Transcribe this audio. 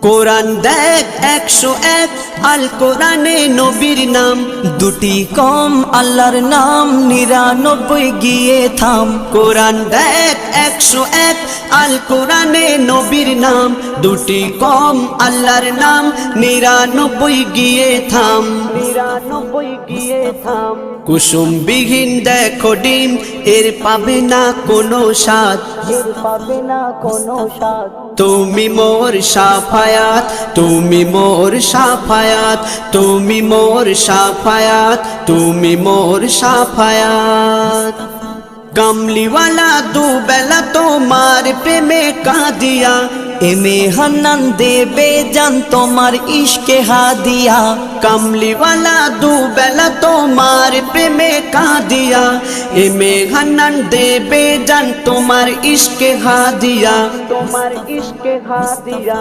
কোরআন দেখ 101 আল কোরআনে নবীর নাম, দুটি কম আল্লাহর নাম 99 গিয়ে থাম। কোরআন দেখ 101 আল কোরআনে নবীর নাম, দুটি কম আল্লাহর নাম 99 গিয়ে থাম, 99 গিয়ে থাম। কুসুমবিহীন দেখো ডিম, এর পাবে না কোনো স্বাদ, এর পাবে না কোনো স্বাদ। তুমি মোর শাফায়াত, তুমি মোর শাফায়াত, তুমি মোর শাফায়াত, তুমি মোর শাফায়াত। কামলিওয়ালা দুবেলা তোমার প্রেমে কাঁদিয়া, এমে হান্নান দেবে জান তোমার ইশকে হাদিয়া। কামলিওয়ালা দুবেলা তোমার প্রেমে কাঁদিয়া, এমে হান্নান দেবে জান তোমার ইশকে হাদিয়া, তোমার ইশকে হাদিয়া।